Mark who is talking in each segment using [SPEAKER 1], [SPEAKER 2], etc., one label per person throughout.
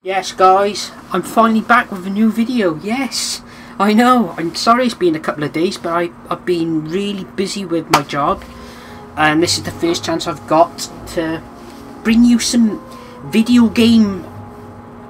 [SPEAKER 1] Yes guys, I'm finally back with a new video. Yes, I know, I'm sorry it's been a couple of days, but I've been really busy with my job, and this is the first chance I've got to bring you some video game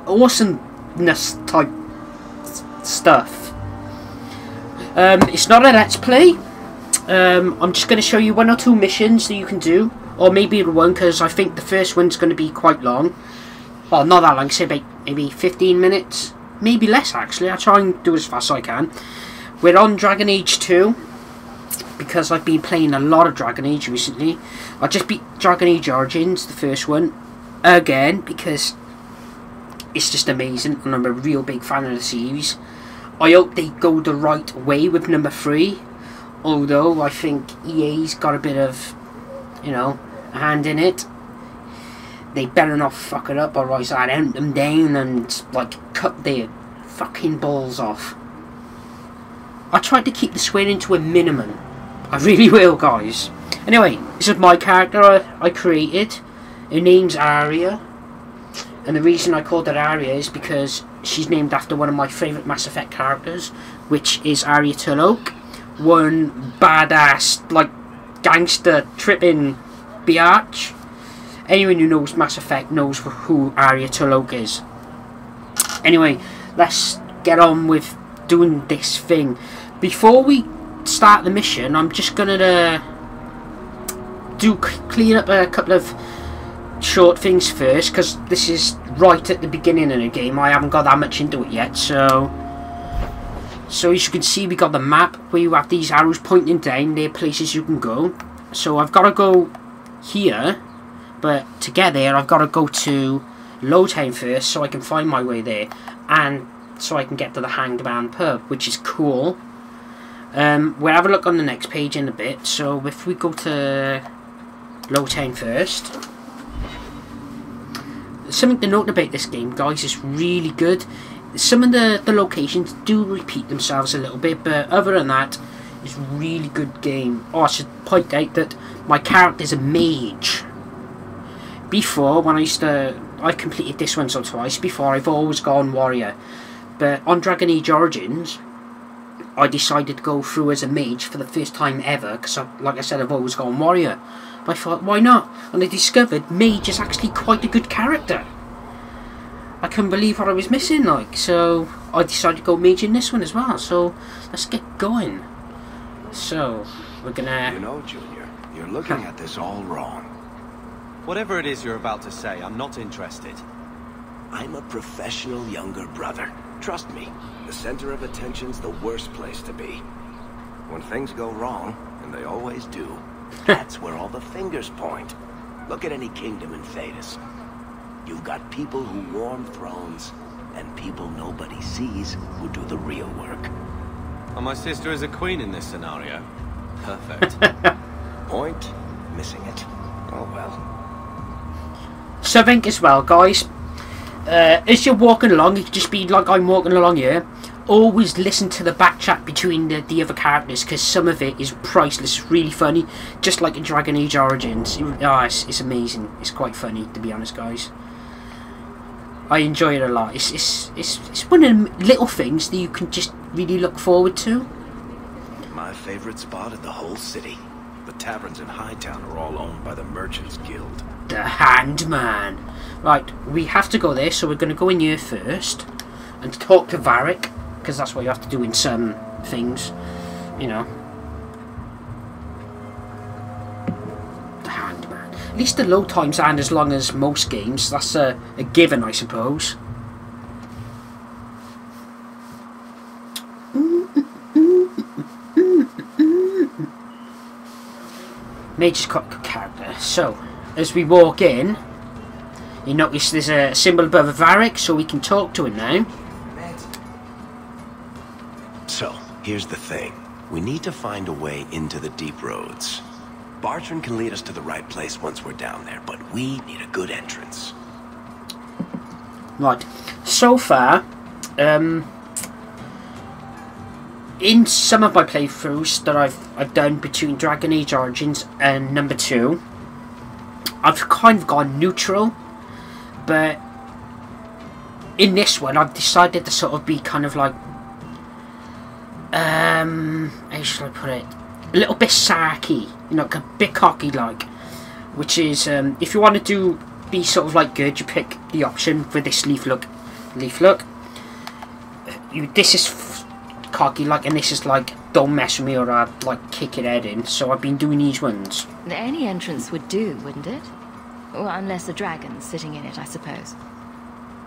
[SPEAKER 1] awesomeness type stuff. It's not a let's play. I'm just going to show you one or two missions that you can do, or maybe one, because I think the first one's going to be quite long. Well, not that long, say about maybe 15 minutes. Maybe less, actually. I'll try and do as fast as I can. We're on Dragon Age 2, because I've been playing a lot of Dragon Age recently. I just beat Dragon Age Origins, the first one, again, because it's just amazing, and I'm a real big fan of the series. I hope they go the right way with number 3, although I think EA's got a bit of, you know, a hand in it. They better not fuck it up, or else I'd hunt them down and, like, cut their fucking balls off. I tried to keep the swearing to a minimum. I really will, guys. Anyway, this is my character I created. Her name's Aria. And the reason I called her Aria is because she's named after one of my favourite Mass Effect characters, which is Aria T'Loak. One badass, like, gangster tripping biatch. Anyone who knows Mass Effect knows who Aria T'Loak is. Anyway, let's get on with doing this thing. Before we start the mission, I'm just gonna clean up a couple of short things first, because this is right at the beginning of the game. I haven't got that much into it yet, so as you can see, we got the map where you have these arrows pointing down. They're places you can go. So I've got to go here. But to get there, I've got to go to Lowtown first, so I can find my way there, and so I can get to the Hanged Man pub, which is cool. We'll have a look on the next page in a bit. So if we go to Lowtown first, something to note about this game, guys, is really good. Some of the locations do repeat themselves a little bit, but other than that, it's a really good game. Oh, I should point out that my character's a mage. Before, when I completed this one twice. Before, I've always gone warrior, but on Dragon Age Origins, I decided to go through as a mage for the first time ever, because, like I said, I've always gone warrior. But I thought, why not? And I discovered mage is actually quite a good character. I couldn't believe what I was missing, like, so I decided to go mage in this one as well. So let's get going. So we're gonna.
[SPEAKER 2] You know, Junior, you're looking at this all wrong.
[SPEAKER 3] Whatever it is you're about to say, I'm not interested.
[SPEAKER 2] I'm a professional younger brother. Trust me, the center of attention's the worst place to be. When things go wrong, and they always do, that's where all the fingers point. Look at any kingdom in Thedas. You've got people who warm thrones, and people nobody sees who do the real work.
[SPEAKER 3] And my sister is a queen in this scenario. Perfect.
[SPEAKER 2] Point, missing it. Oh well.
[SPEAKER 1] Something as well, guys, as you're walking along, you can just be like I'm walking along here. Always listen to the back chat between the other characters, because some of it is priceless, really funny, just like in Dragon Age Origins. It's amazing. It's quite funny, to be honest, guys. I enjoy it a lot. It's one of the little things that you can just really look forward to.
[SPEAKER 2] My favorite spot in the whole city. The taverns in Hightown are all owned by the Merchants Guild.
[SPEAKER 1] The Hanged Man. Right, we have to go there, so we're going to go in here first and talk to Varric, because that's what you have to do in some things, you know. The Hanged Man. At least the load times aren't as long as most games. That's a given, I suppose. Mage's quite a good character. So, as we walk in, you notice there's a symbol above Varric, so we can talk to him now.
[SPEAKER 2] So, here's the thing. We need to find a way into the deep roads. Bartrand can lead us to the right place once we're down there, but we need a good entrance.
[SPEAKER 1] Right. So far, in some of my playthroughs that I've done between Dragon Age Origins and number 2, I've kind of gone neutral, but in this one, I've decided to sort of be kind of like, how should I put it? A little bit sarky, you know, a bit cocky like. Which is, if you want to be sort of like good, you pick the option for this leaf look. This is cocky like, and this is like, don't mess with me or I'd like kick your head in. So I've been doing these ones.
[SPEAKER 4] Any entrance would do, wouldn't it? Well, unless a dragon's sitting in it, I suppose.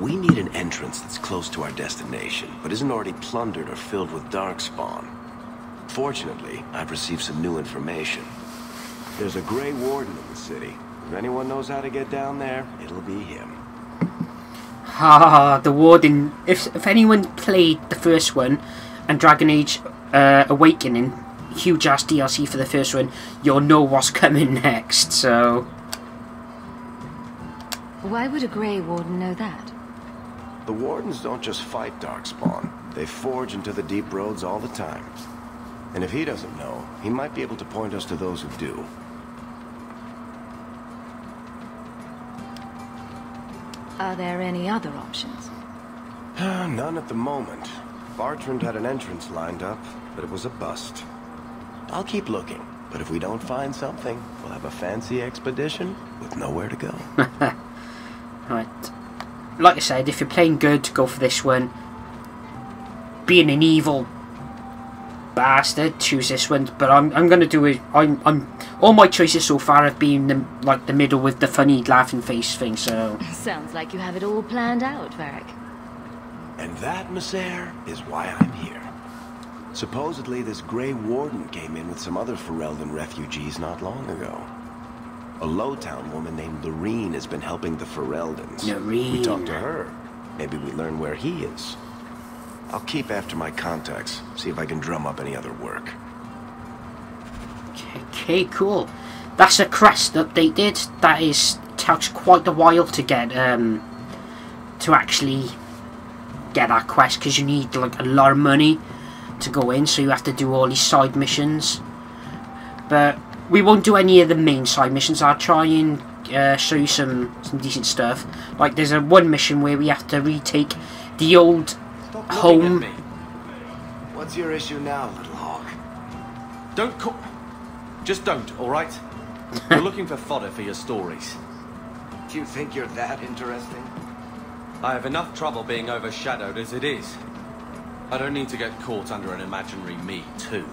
[SPEAKER 2] We need an entrance that's close to our destination, but isn't already plundered or filled with darkspawn. Fortunately, I've received some new information. There's a Grey Warden in the city. If anyone knows how to get down there, it'll be him.
[SPEAKER 1] Ah, the Warden. If anyone played the first one and Dragon Age Awakening, huge ass DLC for the first one, you'll know what's coming next. So,
[SPEAKER 4] why would a Grey Warden know that?
[SPEAKER 2] The Wardens don't just fight darkspawn. They forge into the deep roads all the time. And if he doesn't know, he might be able to point us to those who do.
[SPEAKER 4] Are there any other options?
[SPEAKER 2] None at the moment. Bartrand had an entrance lined up, but it was a bust. I'll keep looking, but if we don't find something, we'll have a fancy expedition with nowhere to go.
[SPEAKER 1] Right. Like I said, if you're playing good, go for this one. Being an evil bastard, choose this one. But I'm gonna do it. I'm all my choices so far have been the middle with the funny laughing face thing. So
[SPEAKER 4] sounds like you have it all planned out, Varric.
[SPEAKER 2] And that, Messere, is why I'm here. Supposedly, this Grey Warden came in with some other Ferelden refugees not long ago. A Lowtown woman named Loreen has been helping the Fereldans.
[SPEAKER 1] Loreen.
[SPEAKER 2] We talked to her. Maybe we learn where he is. I'll keep after my contacts, see if I can drum up any other work.
[SPEAKER 1] Okay, cool. That's a crest updated. That takes quite a while to get to actually get that quest, because you need like a lot of money to go in, so you have to do all these side missions. But we won't do any of the main side missions. I'll try and show you some decent stuff. Like there's one mission where we have to retake the old home.
[SPEAKER 2] What's your issue now, little hawk?
[SPEAKER 3] Don't call... Just don't, alright? You're looking for fodder for your stories.
[SPEAKER 2] Do you think you're that interesting?
[SPEAKER 3] I have enough trouble being overshadowed as it is. I don't need to get caught under an imaginary me, too.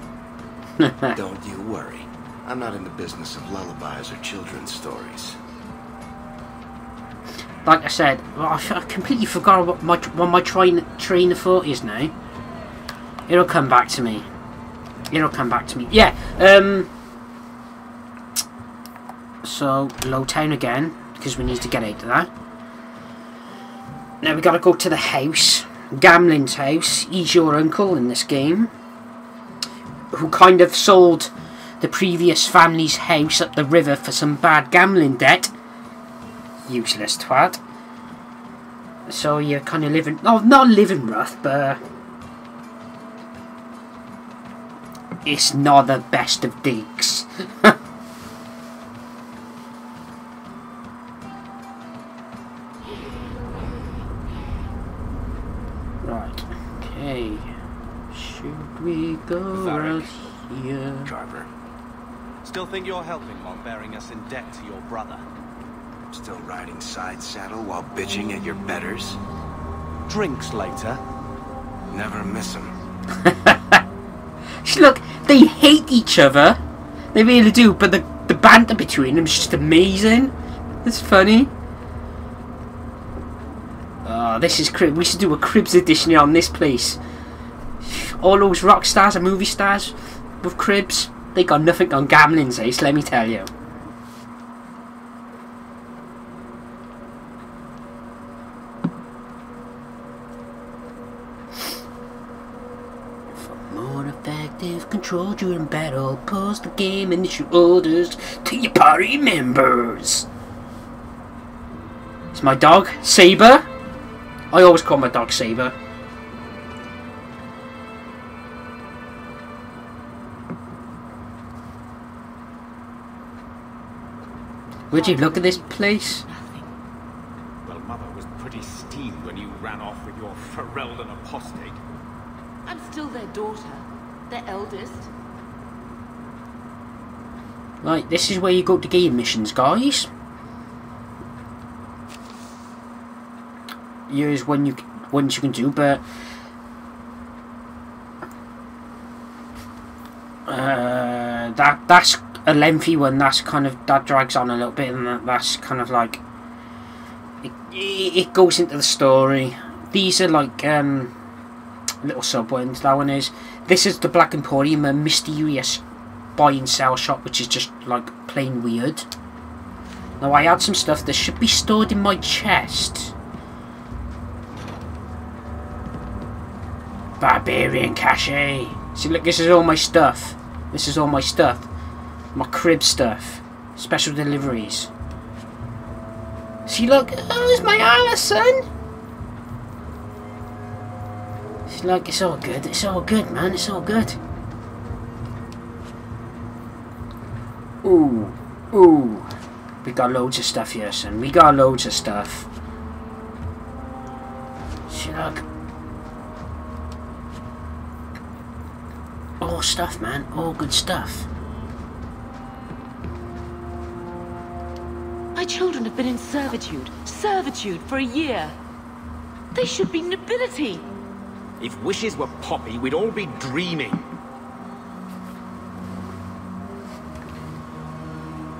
[SPEAKER 2] Don't you worry. I'm not in the business of lullabies or children's stories.
[SPEAKER 1] Like I said, I completely forgot what my train of thought is now. It'll come back to me. It'll come back to me. Yeah. So Lowtown again, because we need to get out of that. Now we gotta go to the house, Gamlen's house. He's your uncle in this game, who kind of sold the previous family's house up the river for some bad gambling debt. Useless twat. So you're kind of living... Oh, not living rough, but... it's not the best of digs. Right. Okay. Should we go right here?
[SPEAKER 2] Carver.
[SPEAKER 3] Still think you're helping while bearing us in debt to your brother?
[SPEAKER 2] Still riding side saddle while bitching at your betters?
[SPEAKER 3] Drinks later.
[SPEAKER 2] Never miss 'em.
[SPEAKER 1] Look, they hate each other. They really do, but the banter between them is just amazing. It's funny. This is Crib. We should do a Cribs edition on this place. All those rock stars and movie stars with Cribs, they got nothing on Gamlen's Ace, let me tell you. For more effective control during battle, pause the game and issue orders to your party members. It's my dog, Saber. I always call my dog Saber. Would you look at this place?
[SPEAKER 5] Well, Mother was pretty steamed when you ran ran off with your Ferelden apostate.
[SPEAKER 6] I'm still their daughter, their eldest.
[SPEAKER 1] Right, this is where you go to game missions, guys. Here's ones you can do, but that's a lengthy one. That drags on a little bit, and that's kind of like it goes into the story. These are like little sub ones. That one is. This is the Black Emporium, a mysterious buy and sell shop, which is just like plain weird. Now I had some stuff that should be stored in my chest. Barbarian cache. See, look, this is all my stuff. This is all my stuff. My crib stuff. Special deliveries. See, look, oh, there's my Allison. See, look, it's all good. It's all good, man. It's all good. Ooh, ooh. We got loads of stuff here, son. We got loads of stuff. See, look. All stuff, man. All good stuff.
[SPEAKER 6] My children have been in servitude for a year. They should be nobility.
[SPEAKER 5] If wishes were poppy, we'd all be dreaming.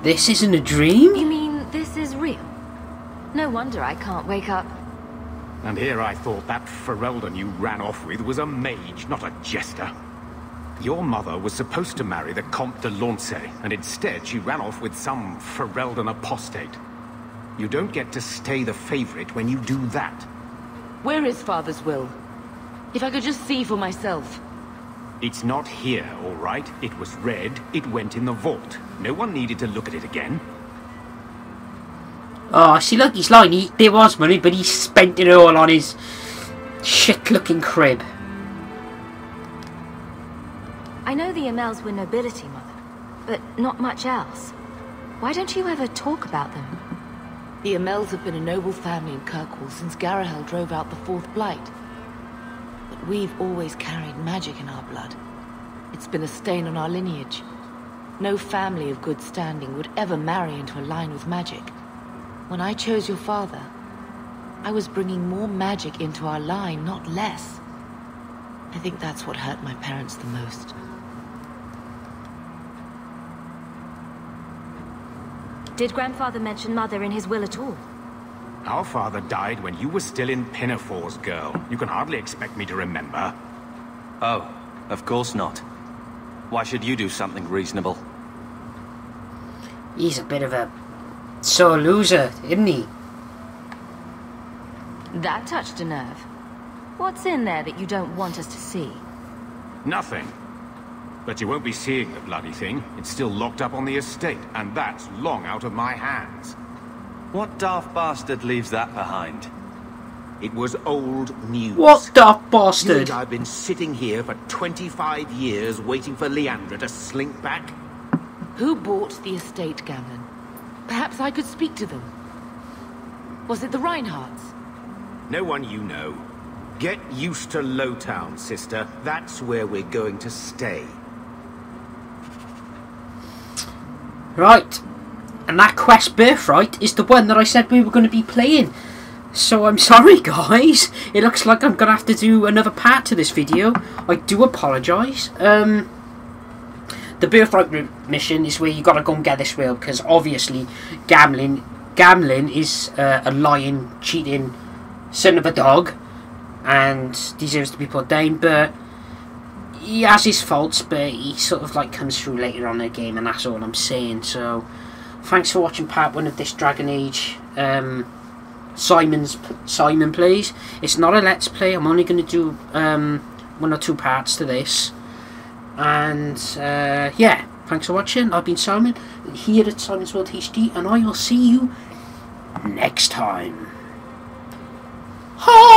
[SPEAKER 1] This isn't a dream?
[SPEAKER 4] You mean this is real? No wonder I can't wake up.
[SPEAKER 5] And here I thought that Ferelden you ran off with was a mage, not a jester. Your mother was supposed to marry the Comte de Launcey, and instead she ran off with some Ferelden apostate. You don't get to stay the favorite when you do that.
[SPEAKER 6] Where is Father's will? If I could just see for myself.
[SPEAKER 5] It's not here, all right? It was read, it went in the vault. No one needed to look at it again.
[SPEAKER 1] Oh, see, look, he's lying. There was money, but he spent it all on his shit-looking crib.
[SPEAKER 4] I know the Amels were nobility, Mother, but not much else. Why don't you ever talk about them?
[SPEAKER 6] The Amels have been a noble family in Kirkwall since Garahel drove out the Fourth Blight. But we've always carried magic in our blood. It's been a stain on our lineage. No family of good standing would ever marry into a line with magic. When I chose your father, I was bringing more magic into our line, not less. I think that's what hurt my parents the most.
[SPEAKER 4] Did Grandfather mention Mother in his will at all?
[SPEAKER 5] Our father died when you were still in Pinafores, girl. You can hardly expect me to remember.
[SPEAKER 3] Oh, of course not. Why should you do something reasonable?
[SPEAKER 1] He's a bit of a sore loser, isn't he?
[SPEAKER 4] That touched a nerve. What's in there that you don't want us to see?
[SPEAKER 5] Nothing. But you won't be seeing the bloody thing. It's still locked up on the estate, and that's long out of my hands.
[SPEAKER 3] What daft bastard leaves that behind?
[SPEAKER 2] It was old news.
[SPEAKER 1] What daft
[SPEAKER 2] You
[SPEAKER 1] bastard?
[SPEAKER 2] think I've been sitting here for 25 years waiting for Leandra to slink back?
[SPEAKER 6] Who bought the estate, Gamlen? Perhaps I could speak to them. Was it the Reinhardts?
[SPEAKER 2] No one you know. Get used to Lowtown, sister. That's where we're going to stay.
[SPEAKER 1] Right. And that quest Birthright is the one that I said we were going to be playing. So I'm sorry, guys. It looks like I'm going to have to do another part to this video. I do apologise. The Birthright mission is where you got to go and get this wheel, because obviously Gamlen is a lying, cheating son of a dog and deserves to be put down, but he has his faults, but he sort of like comes through later on in the game, and that's all I'm saying. So thanks for watching part 1 of this Dragon Age Simon Plays. It's not a let's play. I'm only going to do 1 or 2 parts to this, and yeah, thanks for watching. I've been Simon here at Simon's World HD, and I will see you next time. Ha!